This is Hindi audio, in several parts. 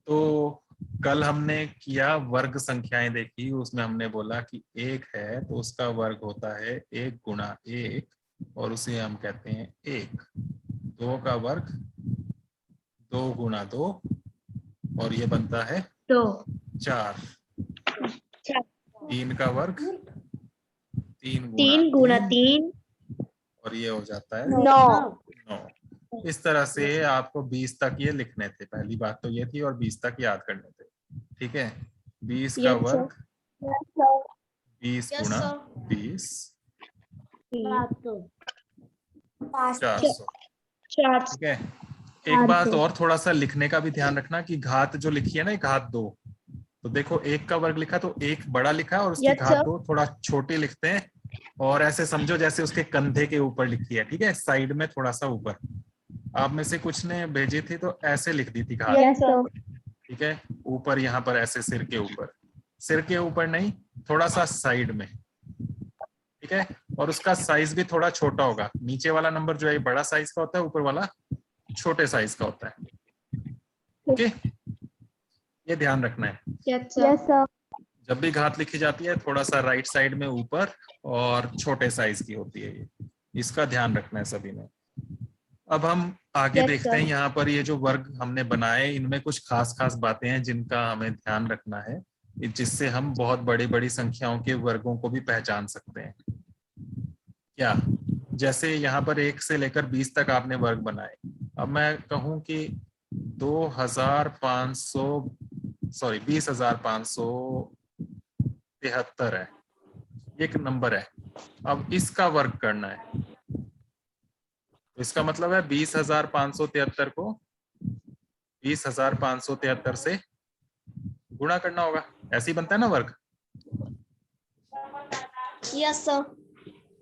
तो कल हमने किया वर्ग संख्याएं देखी, उसमें हमने बोला कि एक है तो उसका वर्ग होता है एक गुणा एक, और उसे हम कहते हैं एक। दो का वर्ग दो गुणा दो, और ये बनता है दो। चार। तीन का वर्ग तीन गुणा तीन गुणा तीन, और ये हो जाता है 9। 9। इस तरह से आपको 20 तक ये लिखने थे। पहली बात तो ये थी, और 20 तक याद करने थे। ठीक है, 20 का Yes, sir. वर्ग 20 Yes, गुणा sir. 20 400। 4। ठीक है, एक बात और, थोड़ा सा लिखने का भी ध्यान रखना कि घात जो लिखी है ना, घात दो, तो देखो एक का वर्ग लिखा तो एक बड़ा लिखा और उसकी Yes, घात sir. दो थोड़ा छोटी लिखते हैं, और ऐसे समझो जैसे उसके कंधे के ऊपर लिखी है। ठीक है, साइड में थोड़ा सा ऊपर। आप में से कुछ ने भेजी थी तो ऐसे लिख दी थी घात। Yes, sir. ठीक है, ऊपर यहाँ पर ऐसे सिर के ऊपर, सिर के ऊपर नहीं, थोड़ा सा साइड में। ठीक है, और उसका साइज भी थोड़ा छोटा होगा। नीचे वाला नंबर जो है बड़ा साइज का होता है, ऊपर वाला छोटे साइज का होता है। ओके, ये ध्यान रखना है। Yes, sir. जब भी घात लिखी जाती है थोड़ा सा राइट साइड में ऊपर और छोटे साइज की होती है ये, इसका ध्यान रखना है सभी ने। अब हम आगे Yes, देखते sir. हैं। यहाँ पर ये जो वर्ग हमने बनाए, इनमें कुछ खास खास बातें हैं जिनका हमें ध्यान रखना है, जिससे हम बहुत बड़ी बड़ी संख्याओं के वर्गों को भी पहचान सकते हैं। क्या, जैसे यहाँ पर 1 से लेकर 20 तक आपने वर्ग बनाए। अब मैं कहूँ कि 20,573 है, एक नंबर है। अब इसका वर्ग करना है, तो इसका मतलब है 20,573 को 20,573 से गुणा करना होगा। ऐसे ही बनता है ना वर्ग। Yes, sir.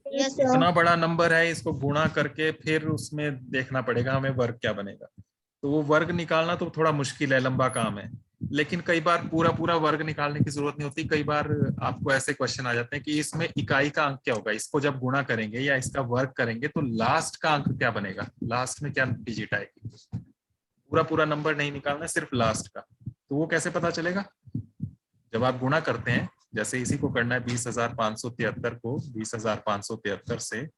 Yes, sir. इतना बड़ा नंबर है, इसको गुणा करके फिर उसमें देखना पड़ेगा हमें वर्ग क्या बनेगा। तो वो वर्ग निकालना तो थोड़ा मुश्किल है, लंबा काम है। लेकिन कई बार पूरा पूरा वर्ग निकालने की जरूरत नहीं होती। कई बार आपको ऐसे क्वेश्चन आ जाते हैं कि इसमें इकाई का अंक क्या होगा, इसको जब गुणा करेंगे या इसका वर्ग करेंगे तो लास्ट का अंक क्या बनेगा, लास्ट में क्या डिजिट आएगी। पूरा पूरा नंबर नहीं निकालना, सिर्फ लास्ट का। तो वो कैसे पता चलेगा, जब आप गुणा करते हैं, जैसे इसी को करना है 20,573 को 20,573 से,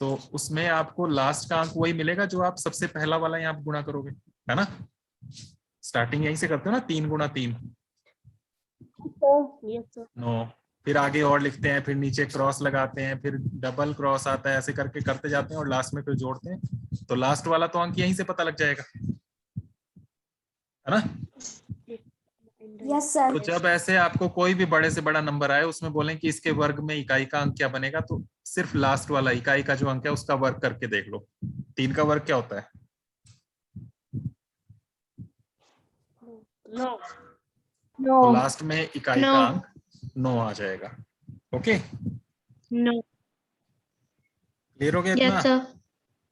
तो उसमें आपको लास्ट का अंक वही मिलेगा जो आप सबसे पहला वाला यहाँ पे गुणा करोगे, है ना। स्टार्टिंग यहीं से करते हो ना, 3 गुणा 3 Yes, sir. 9। फिर आगे और लिखते हैं, फिर नीचे क्रॉस लगाते हैं, फिर डबल क्रॉस आता है, ऐसे करके करते जाते हैं और लास्ट में फिर जोड़ते हैं। तो लास्ट वाला तो अंक यहीं से पता लग जाएगा, है ना। Yes, sir. तो जब ऐसे आपको कोई भी बड़े से बड़ा नंबर आए, उसमें बोलें कि इसके वर्ग में इकाई का अंक क्या बनेगा, तो सिर्फ लास्ट वाला इकाई का जो अंक है उसका वर्ग करके देख लो। 3 का वर्ग क्या होता है, No. तो लास्ट में इकाई No. का अंक 9 आ जाएगा। Okay, No. क्लियर हो गया इतना। Yes, sir.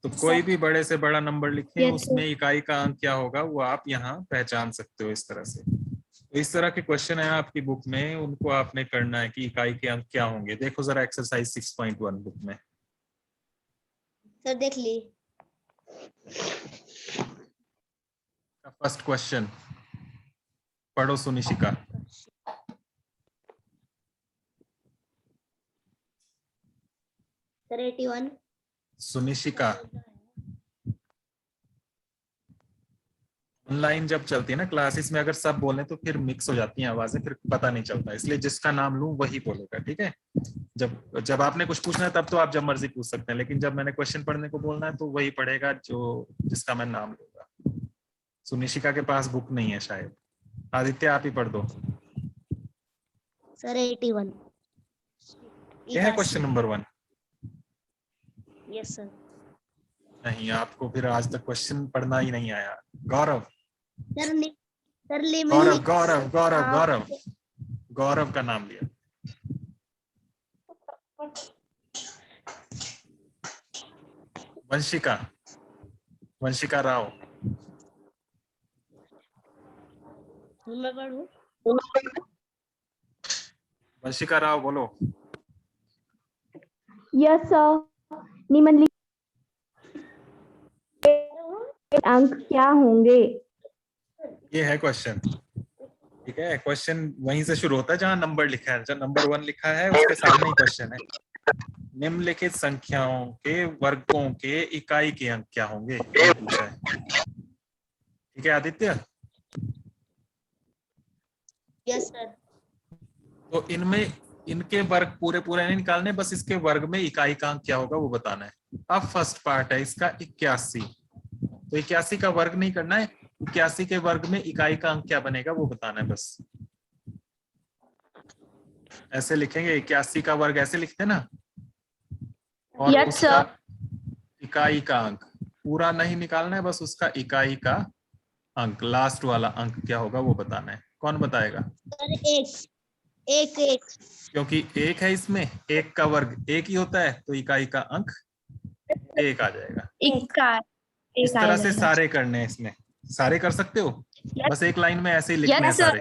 तो कोई भी बड़े से बड़ा नंबर लिखें, Yes, उसमें sir. इकाई का अंक क्या होगा वो आप यहाँ पहचान सकते हो इस तरह से। तो इस तरह के क्वेश्चन है आपकी बुक में, उनको आपने करना है कि इकाई के अंक क्या होंगे। देखो जरा एक्सरसाइज 6.1 बुक में। सर देख ली। फर्स्ट क्वेश्चन पढ़ो सुनिशिका। सर 81। सुनिशिका, ऑनलाइन जब चलती है ना क्लासेस में, अगर सब बोले तो फिर मिक्स हो जाती हैं आवाजें, फिर पता नहीं चलता। इसलिए जिसका नाम लूं वही बोलेगा, ठीक है। जब जब आपने कुछ पूछना है तब तो आप जब मर्जी पूछ सकते हैं, लेकिन जब मैंने क्वेश्चन पढ़ने को बोलना है तो वही पढ़ेगा जो जिसका मैं नाम लूंगा। सुनिशिका के पास बुक नहीं है शायद। आदित्य आप ही पढ़ दो। सर 81। यह है क्वेश्चन नंबर 1। Yes sir. नहीं, आपको फिर आज तक क्वेश्चन पढ़ना ही नहीं आया। गौरव, सर गौरव गौरव गौरव गौरव गौरव का नाम लिया। वंशिका, वंशिका राव। मैं पढ़ूं? वंशिका राव बोलो। Yes sir. निम्नलिखित अंक क्या होंगे? ये है क्वेश्चन, ठीक है। क्वेश्चन वहीं से शुरू होता है जहां नंबर लिखा है, जब नंबर 1 लिखा है उसके सामने ही क्वेश्चन है। निम्नलिखित संख्याओं के वर्गों के इकाई के अंक क्या होंगे, ये पूछा है। ठीक है आदित्य, यस सर। तो इनमें इनके वर्ग पूरे पूरे नहीं निकालने, बस इसके वर्ग में इकाई का अंक क्या होगा वो बताना है। अब फर्स्ट पार्ट है इसका 81, तो 81 का वर्ग नहीं करना है, 81 के वर्ग में इकाई का अंक क्या बनेगा वो बताना है बस। ऐसे लिखेंगे, 81 का वर्ग ऐसे लिखते ना, और Yes, उसका sir. इकाई का अंक पूरा नहीं निकालना है, बस उसका इकाई का अंक, लास्ट वाला अंक क्या होगा वो बताना है। कौन बताएगा? सर एक एक क्योंकि एक है इसमें, एक का वर्ग एक ही होता है, तो इकाई का अंक एक आ जाएगा। इस तरह से सारे करने हैं, इसमें सारे कर सकते हो, बस एक लाइन में ऐसे ही लिखने हैं Yes, sir. सारे।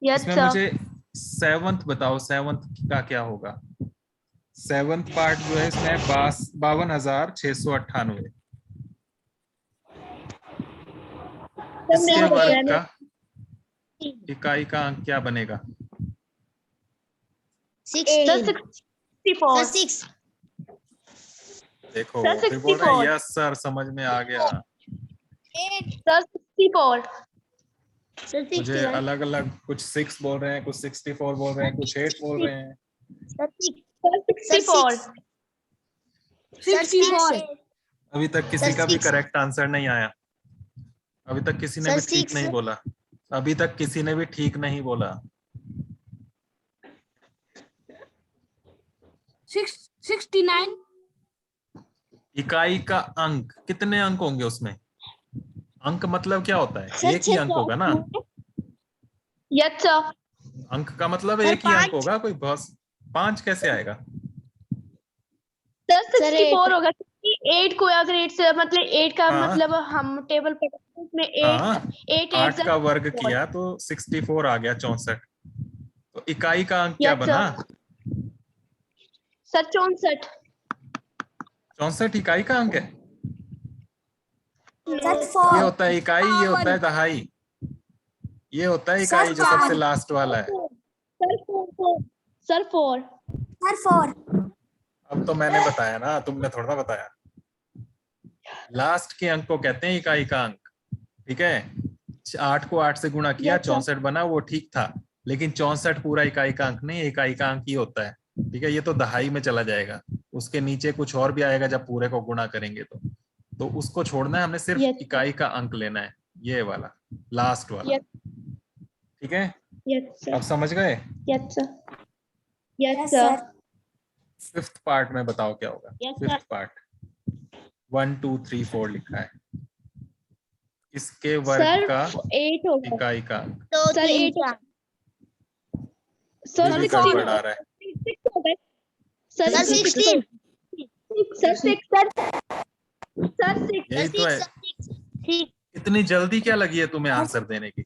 Yes, इसमें sir. मुझे सेवंथ बताओ, सेवंथ का क्या होगा? सेवंथ पार्ट जो है इसमें 52,698, इसके वर्ग का इकाई का अंक क्या बनेगा? 64. देखो Sir, फिर बोल रहे हैं 64. यस सर समझ में आ गया। Sir, 64. मुझे अलग अलग कुछ 6 बोल रहे हैं, कुछ 64 बोल रहे हैं, कुछ 8 बोल रहे हैं। Sir, 64. 64 अभी तक किसी Sir, का भी 6. करेक्ट आंसर नहीं आया, अभी तक किसी ने Sir, भी ठीक 6. नहीं बोला, अभी तक किसी ने भी ठीक नहीं बोला। 69. इकाई का अंक, कितने अंक होंगे उसमें? अंक मतलब क्या होता है? Sir, एक ही अंक होगा ना। Yes, sir. अंक का मतलब Sir, एक ही अंक 5. होगा, कोई बहुत 5 कैसे आएगा? Sir, Sir, 64 होगा क्योंकि 8 को अगर 8 से मतलब 8 का हाँ। मतलब हम टेबल पर उसमें 8 हाँ, 8 8 का वर्ग किया तो 64 आ गया, 64। तो इकाई का अंक क्या Yes, बना? सर 64. 64 इकाई का अंक है। Sir, ये होता है इकाई, ये होता है दहाई, ये होता है इकाई जो सबसे लास्ट वाला है। सर 4. अब तो मैंने बताया ना, तुमने थोड़ा ना बताया। लास्ट के अंक को कहते हैं इकाई का अंक, ठीक है। 8 को 8 से गुणा किया, 64 बना, वो ठीक था, लेकिन 64 पूरा इकाई का अंक नहीं, इकाई का अंक ही होता है, ठीक है। ये तो दहाई में चला जाएगा, उसके नीचे कुछ और भी आएगा जब पूरे को गुणा करेंगे तो उसको छोड़ना है, हमने सिर्फ इकाई का अंक लेना है, ये वाला लास्ट वाला, ठीक है। अब समझ गए? Yes sir. फिफ्थ पार्ट में बताओ क्या होगा। Yes, sir. फिफ्थ पार्ट 1 2 3 4 लिखा है, इसके वर्ग का 8 होगा. इकाई का अंक। सर 8 ये भी गड़बड़ आ रहा है। सर 16. सर 6 यही तो है, इतनी जल्दी क्या लगी है तुम्हें आंसर देने की?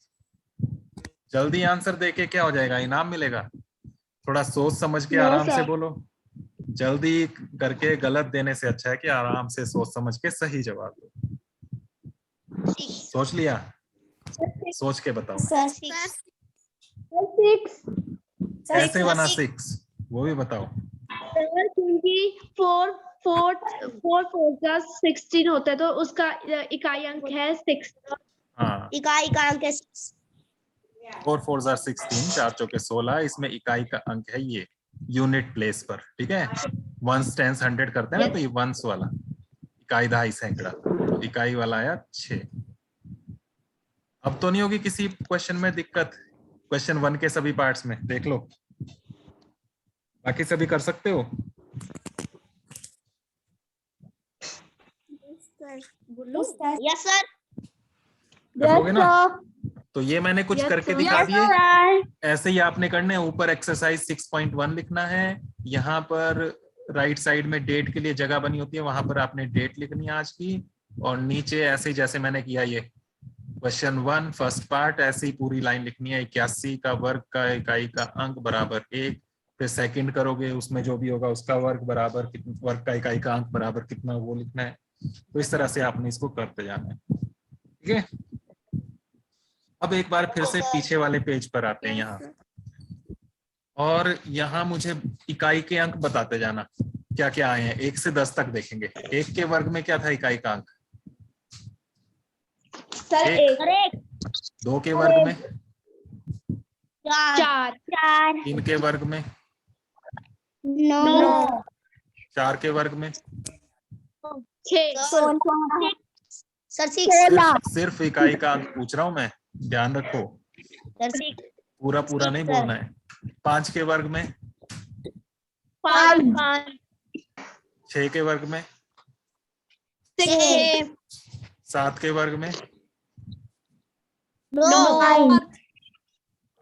जल्दी आंसर देके क्या हो जाएगा, इनाम मिलेगा? थोड़ा सोच समझ के आराम से बोलो। जल्दी करके गलत देने से अच्छा है कि आराम से सोच समझ के सही जवाब दो। सोच लिया? सोच के बताओ। कैसे बना 6 वो भी बताओ। क्योंकि 4 का 16 होता है तो उसका इकाई अंक है 6. हाँ, इकाई का अंक 4 4 16, 4 चौके 16, इसमें इकाई का अंक है ये यूनिट प्लेस पर, ठीक है। 1s 10s 100 करते हैं ना, तो ये 1s वाला इकाई दहाई सैकड़ा, तो इकाई वाला आया 6। अब तो नहीं होगी किसी क्वेश्चन में दिक्कत, क्वेश्चन 1 के सभी पार्ट्स में देख लो, बाकी सभी कर सकते हो। Yes sir. कर लोगे ना? तो ये मैंने कुछ करके दिखा दिए, ऐसे ही आपने करने हैं। ऊपर एक्सरसाइज 6.1 लिखना है, यहाँ पर राइट साइड में डेट के लिए जगह बनी होती है, वहां पर आपने डेट लिखनी है आज की, और नीचे ऐसे जैसे मैंने किया ये क्वेश्चन 1 फर्स्ट पार्ट, ऐसे ही पूरी लाइन लिखनी है। 81 का वर्ग का इकाई का अंक बराबर 1, फिर सेकंड करोगे उसमें जो भी होगा उसका वर्ग बराबर वर्ग का इकाई का अंक बराबर कितना, वो लिखना है। तो इस तरह से आपने इसको करते जाना है, ठीक है। अब एक बार फिर से पीछे वाले पेज पर आते हैं यहाँ, और यहाँ मुझे इकाई के अंक बताते जाना क्या क्या आए हैं। 1 से 10 तक देखेंगे। 1 के वर्ग में क्या था इकाई का अंक? सर एक। 1 2 के वर्ग में? 4 3 के वर्ग में? 9 4 के वर्ग में? 6 सर 6 सिर्फ इकाई का अंक पूछ रहा हूं मैं, ध्यान रखो, सर 6 पूरा पूरा नहीं बोलना है। 5 के वर्ग में? 5 6 के वर्ग में? 6 7 के वर्ग में? 9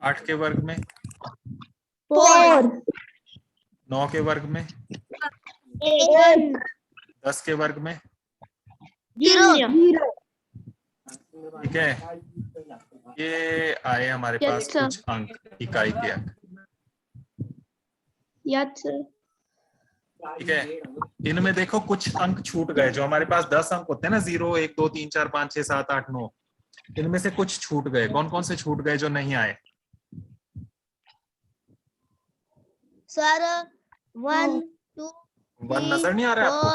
8 के वर्ग में? 4 9 के वर्ग में? 8 10 के वर्ग में? 0 ठीक है, ये आए हमारे Yes, पास sir. कुछ अंक, इकाई के अंक। Yes sir. ठीक है, इनमें देखो कुछ अंक छूट गए। जो हमारे पास 10 अंक होते हैं ना, 0 1 2 3 4 5 6 7 8 9, इनमें से कुछ छूट गए। कौन कौन से छूट गए जो नहीं आए? सर 1 2 1 नजर नहीं आ रहा है आपको?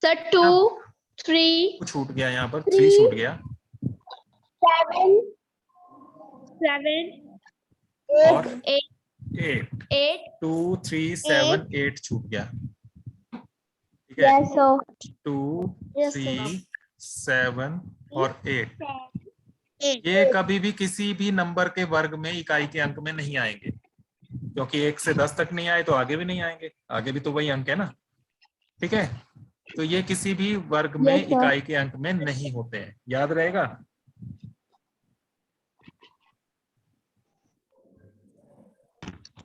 4 सर 2 3 कुछ छूट गया, यहाँ पर 3 छूट गया 7 और 8 8 2 3 7 8 छूट गया। ठीक है, 2 3 7 और 8 ये कभी भी किसी भी नंबर के वर्ग में इकाई के अंक में नहीं आएंगे, क्योंकि 1 से 10 तक नहीं आए तो आगे भी नहीं आएंगे, आगे भी तो वही अंक है ना। ठीक है, तो ये किसी भी वर्ग में इकाई के अंक में नहीं होते हैं, याद रहेगा।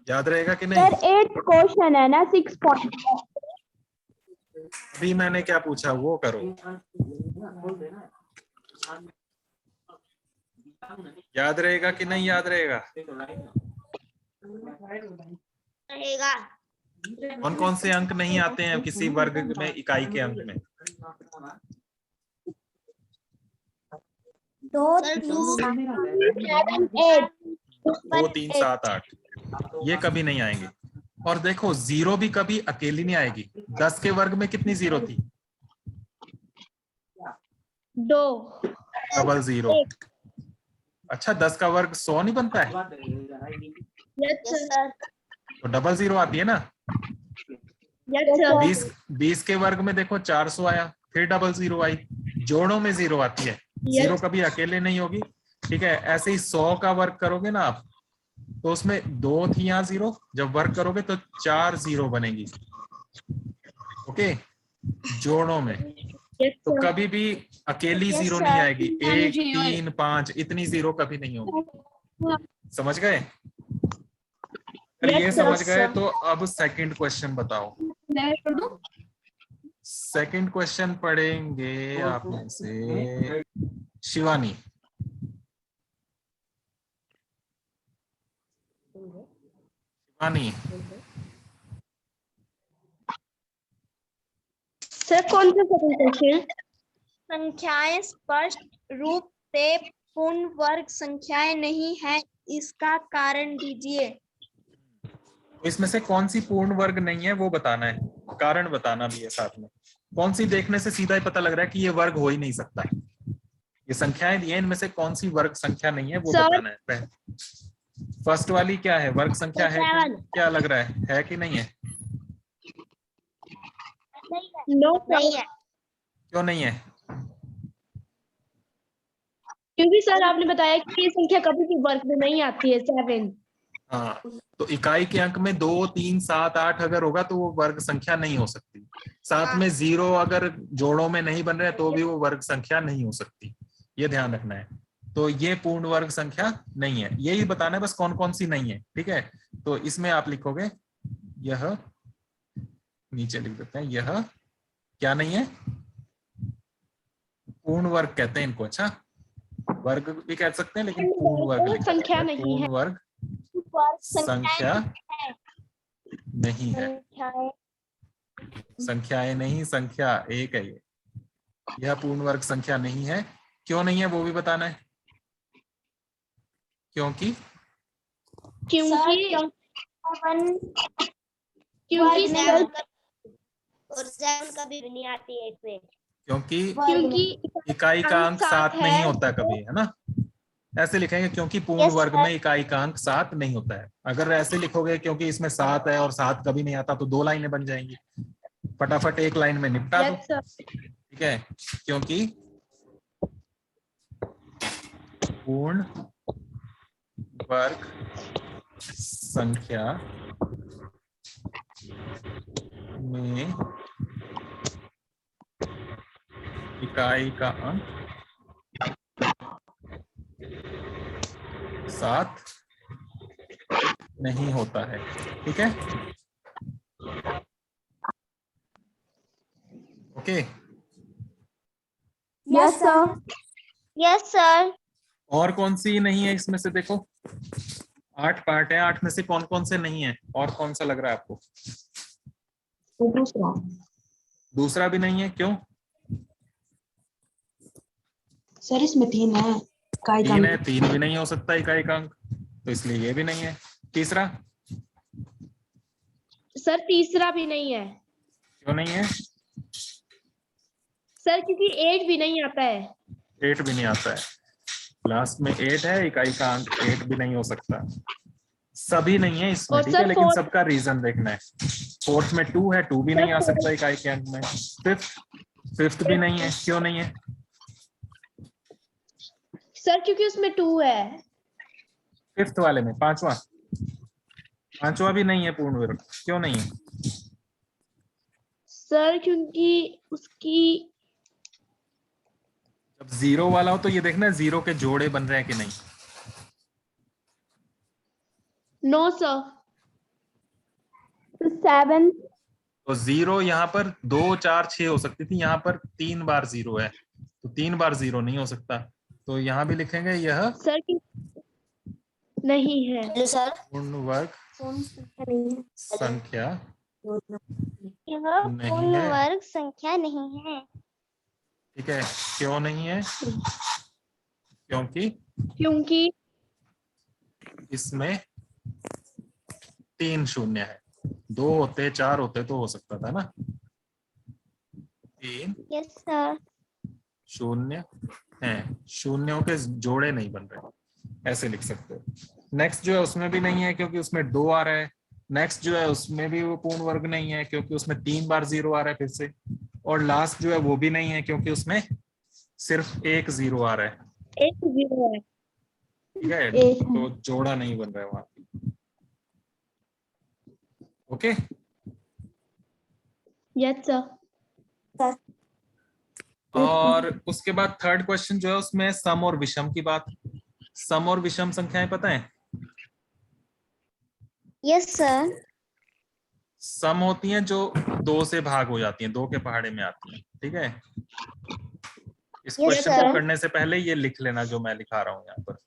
याद रहेगा कि नहीं? सर 8 क्वेश्चन है ना 6 पॉइंट। अभी मैंने क्या पूछा वो करो। याद रहेगा कि नहीं याद रहेगा? रहेगा। कौन कौन से अंक नहीं आते हैं किसी वर्ग में इकाई के अंक में? 2 2 3 7 8 ये कभी नहीं आएंगे। और देखो 0 भी कभी अकेली नहीं आएगी। 10 के वर्ग में कितनी 0 थी? 2 डबल 0। अच्छा, 10 का वर्ग 100 नहीं बनता है? Yes sir. तो डबल 0 आती है ना। Yes sir. 20 के वर्ग में देखो 400 आया, फिर डबल 0 आई। जोड़ों में 0 आती है, 0 कभी अकेले नहीं होगी। ठीक है, ऐसे ही 100 का वर्ग करोगे ना आप, तो उसमें 2 थी यहाँ 0, जब वर्ग करोगे तो 4 0 बनेगी। ओके, जोड़ों में तो कभी भी अकेली 0 नहीं आएगी। 1 3 5 इतनी 0 कभी नहीं होगी। समझ गए? अगर ये समझ गए तो अब सेकंड क्वेश्चन बताओ। सेकंड क्वेश्चन पढ़ेंगे आप में से शिवानी। शिवानी सर कौन सा सेकंड क्वेश्चन? संख्याएं स्पष्ट रूप से पूर्ण वर्ग संख्याएं नहीं है, इसका कारण दीजिए। इसमें से कौन सी पूर्ण वर्ग नहीं है वो बताना है, कारण बताना भी है साथ में। कौन सी देखने से सीधा ही पता लग रहा है कि ये वर्ग हो ही नहीं सकता। ये संख्याएं दी हैं, इनमें से कौन सी वर्ग संख्या नहीं है वो बताना है। फर्स्ट वाली क्या है, वर्ग संख्या है? क्या लग रहा है कि नहीं है? नहीं है। क्यों नहीं है? क्योंकि सर आपने बताया कि ये संख्या कभी भी वर्ग में नहीं आती है 7। हाँ, तो इकाई के अंक में 2 3 7 8 अगर होगा तो वो वर्ग संख्या नहीं हो सकती। साथ में 0 अगर जोड़ों में नहीं बन रहे तो भी वो वर्ग संख्या नहीं हो सकती, ये ध्यान रखना है। तो ये पूर्ण वर्ग संख्या नहीं है, यही बताना है बस कौन कौन सी नहीं है। ठीक है, तो इसमें आप लिखोगे, यह नीचे लिख देते हैं, यह क्या नहीं है? पूर्ण वर्ग कहते हैं इनको। अच्छा, वर्ग भी कह सकते हैं लेकिन पूर्ण वर्ग संख्या नहीं है। पूर्ण वर्ग संख्या नहीं है। संख्याएं नहीं, संख्या एक है ये। यह पूर्ण वर्ग संख्या नहीं है। क्यों नहीं है वो भी बताना है। क्योंकि क्योंकि क्योंकि सर और 7 कभी भी नहीं आती है इसमें। क्योंकि इकाई का अंक 7 नहीं होता कभी, है ना। ऐसे लिखेंगे क्योंकि पूर्ण Yes, वर्ग sir. में इकाई का अंक 7 नहीं होता है। अगर ऐसे लिखोगे क्योंकि इसमें 7 है और 7 कभी नहीं आता, तो 2 लाइनें बन जाएंगी। फटाफट एक लाइन में निपटा दो। Yes sir. ठीक है, क्योंकि पूर्ण वर्ग संख्या में इकाई का अंक 7 नहीं होता है। ठीक है, okay. Yes sir. Yes, sir. और कौन सी नहीं है इसमें से? देखो 8 पार्ट है, 8 में से कौन कौन से नहीं है, और कौन सा लग रहा है आपको? दूसरा भी नहीं है, क्यों? सर इसमें 3 है। इकाई का 3 है, 3 भी नहीं हो सकता इकाई का अंक, तो इसलिए ये भी नहीं है। तीसरा सर तीसरा भी नहीं है क्यों नहीं है? सर, क्योंकि 8 भी नहीं आता है। 8 भी नहीं आता है, लास्ट में 8 है, इकाई का अंक 8 भी नहीं हो सकता। सभी नहीं है इसमें, और ठीक सर है, लेकिन fourth- सबका रीजन देखना है। फोर्थ में 2 है, 2 भी नहीं आ सकता इकाई के अंक में। फिफ्थ भी नहीं है, क्यों नहीं है? सर क्योंकि उसमें 2 है। फिफ्थ वाले में पांचवा भी नहीं है पूर्ण वर्ग, क्यों नहीं है? सर क्योंकि उसकी जब 0 वाला हो तो ये देखना है 0 के जोड़े बन रहे हैं कि नहीं। 9 सर। 7 तो 0 यहाँ पर 2 4 6 हो सकती थी, यहाँ पर 3 बार 0 है, तो 3 बार 0 नहीं हो सकता। तो यहाँ भी लिखेंगे यह सर नहीं है। Hello sir. पूर्ण वर्ग संख्या यह नहीं पूर्ण है। वर्ग संख्या नहीं है। ठीक है, क्यों नहीं है? क्योंकि इसमें 3 शून्य है, 2 होते 4 होते तो हो सकता था ना। 3 Yes, sir. शून्य है, शून्यों के जोड़े नहीं बन रहे, ऐसे लिख सकते हो। नेक्स्ट जो है उसमें भी नहीं है क्योंकि उसमें 2 आ रहा है। नेक्स्ट जो है उसमें भी वो पूर्ण वर्ग नहीं है क्योंकि उसमें 3 बार 0 आ रहा है फिर से। और लास्ट जो है वो भी नहीं है क्योंकि उसमें सिर्फ 1 0 आ रहा है। 1 0 है। ठीक है, एक है। तो जोड़ा नहीं बन रहा है वहां पे। Okay, yes sir. और उसके बाद थर्ड क्वेश्चन जो है उसमें सम और विषम की बात। सम और विषम संख्याएं पता है? Yes, sir. सम होती हैं जो 2 से भाग हो जाती हैं, 2 के पहाड़े में आती हैं। ठीक है, इस Yes, क्वेश्चन sir. को करने से पहले ये लिख लेना जो मैं लिखा रहा हूँ यहाँ पर।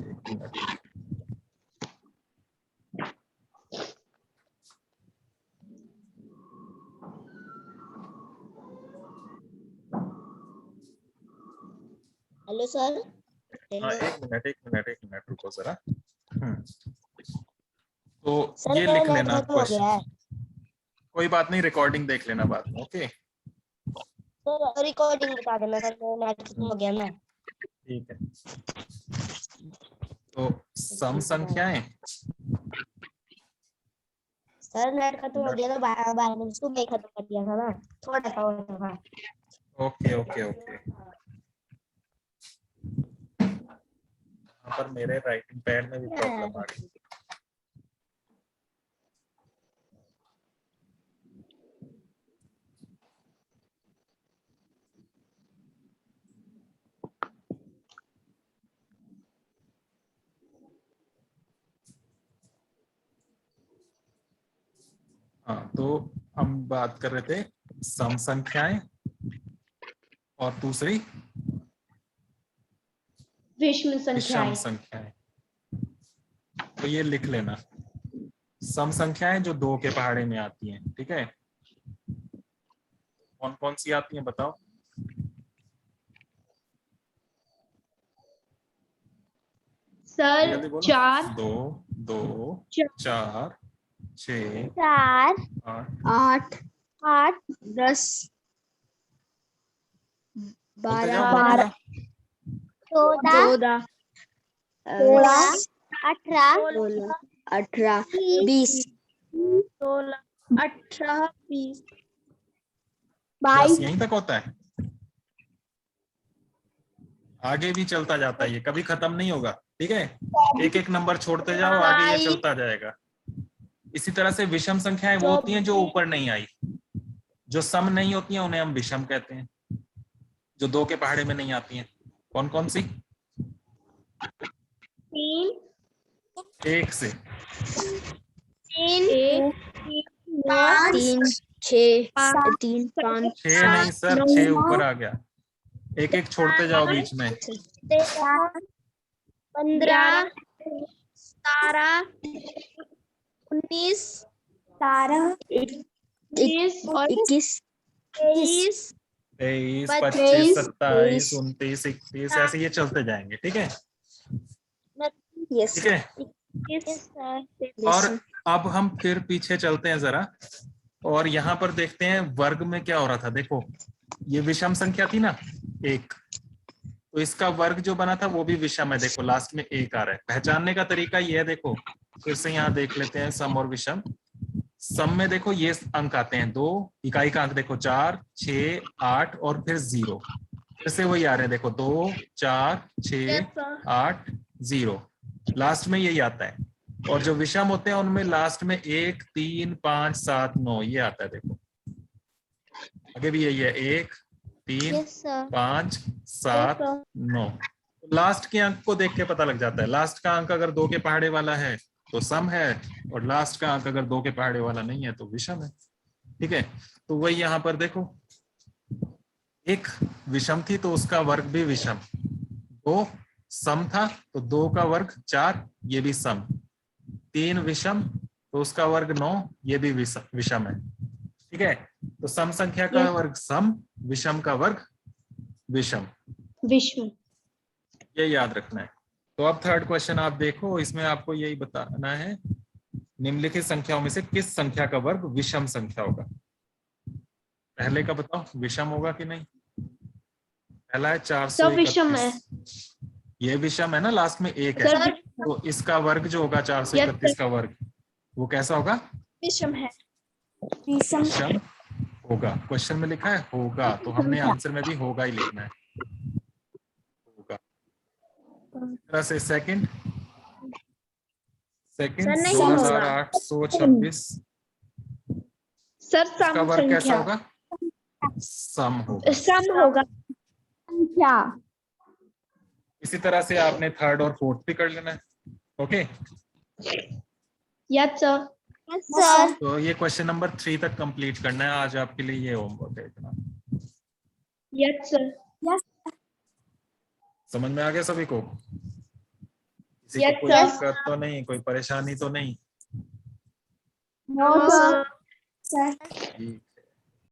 एक मिनट। Hello sir. हाँ, एक मिनट रुको जरा। तो सर ये मेरा लिख नेट लेना खत्म हो गया है। क्वेश्चन। कोई बात नहीं, रिकॉर्डिंग देख लेना बाद में। ओके, तो रिकॉर्डिंग बता देना सर, मेरा नेट खत्म हो गया ना। ठीक है। तो सम संख्याएं, सर नेट खत्म हो गया तो 12 मिनट सुबह ही खत्म कर दिया था ना, थोड़ा सा और था। Okay okay okay. यहाँ पर मेरे राइटिंग पैड में भी प्रॉब्लम आ गई। हाँ, तो हम बात कर रहे थे सम संख्याएं और दूसरी विषम विषम संख्याएं। संख्याएं। तो ये लिख लेना, सम संख्याएं जो 2 के पहाड़े में आती हैं। ठीक है, कौन कौन सी आती हैं बताओ? सर जल्दी बोलो। 4 2 2 4 6 4 8 8 8 10 बोलते 12 जाओ, बोलते जाओ। 14 16 16 18 20 16 18 20 बस 22 यहीं तक होता है, आगे भी चलता जाता है, ये कभी खत्म नहीं होगा। ठीक है, एक एक नंबर छोड़ते जाओ, आगे ये चलता जाएगा। इसी तरह से विषम संख्याएं वो होती हैं जो ऊपर नहीं आई, जो सम नहीं होती हैं उन्हें हम विषम कहते हैं, जो 2 के पहाड़े में नहीं आती हैं। कौन कौन सी? 3 1 से 3 1 3 6 3 5 6 नहीं सर, 6 ऊपर आ गया। एक एक छोड़ते जाओ बीच में। 15 17 19 20 और 21 23 23 25, 25 27 29 31 ऐसे ये चलते जाएंगे। ठीक है, यस ठीक है। और अब हम फिर पीछे चलते हैं जरा, और यहाँ पर देखते हैं वर्ग में क्या हो रहा था। देखो ये विषम संख्या थी ना 1, तो इसका वर्ग जो बना था वो भी विषम है। देखो लास्ट में 1 आ रहा है। पहचानने का तरीका ये है, देखो फिर से यहाँ देख लेते हैं सम और विषम। सम में देखो ये अंक आते हैं 2, इकाई का अंक देखो 4 6 8 और फिर 0, फिर से वही आ रहे हैं देखो 2 4 6 8 0, लास्ट में यही आता है। और जो विषम होते हैं उनमें लास्ट में 1 3 5 7 9 ये आता है। देखो आगे भी यही है 1 3 5 7 9। लास्ट के अंक को देख के पता लग जाता है। लास्ट का अंक अगर 2 के पहाड़े वाला है तो सम है, और लास्ट का अंक अगर 2 के पहाड़े वाला नहीं है तो विषम है। ठीक है, तो वही यहाँ पर देखो, एक विषम थी तो उसका वर्ग भी विषम, 2 सम था तो 2 का वर्ग 4 ये भी सम, 3 विषम तो उसका वर्ग 9 ये भी विषम है। ठीक है, तो सम संख्या का वर्ग सम, विषम का वर्ग विषम, विश्व। ये याद रखना है। तो अब थर्ड क्वेश्चन आप देखो, इसमें आपको यही बताना है निम्नलिखित संख्याओं में से किस संख्या का वर्ग विषम संख्या होगा। पहले का बताओ विषम होगा कि नहीं। पहला है 431, विषम है। ये विषम है ना, लास्ट में 1 है, सर तो इसका वर्ग जो होगा 431 का वर्ग वो कैसा होगा, विषम है। विषम होगा। क्वेश्चन में लिखा है होगा, तो हमने आंसर में भी होगा ही लिखना है, होगा। तरह से सेकंड नहीं होगा। 2826, सर इसका सम वर्ग कैसा संख्या होगा, सम होगा। सम होगा। संख्या इसी तरह से आपने थर्ड और फोर्थ भी कर लेना है। Okay, yes sir. सर तो ये क्वेश्चन नंबर 3 तक कंप्लीट करना है आज आपके लिए, ये होमवर्क है इतना। Yes sir. समझ में आ गया सभी को, किसी Yes, को कोई sir. दिक्कत तो नहीं, कोई परेशानी तो नहीं। नो सर ठीक।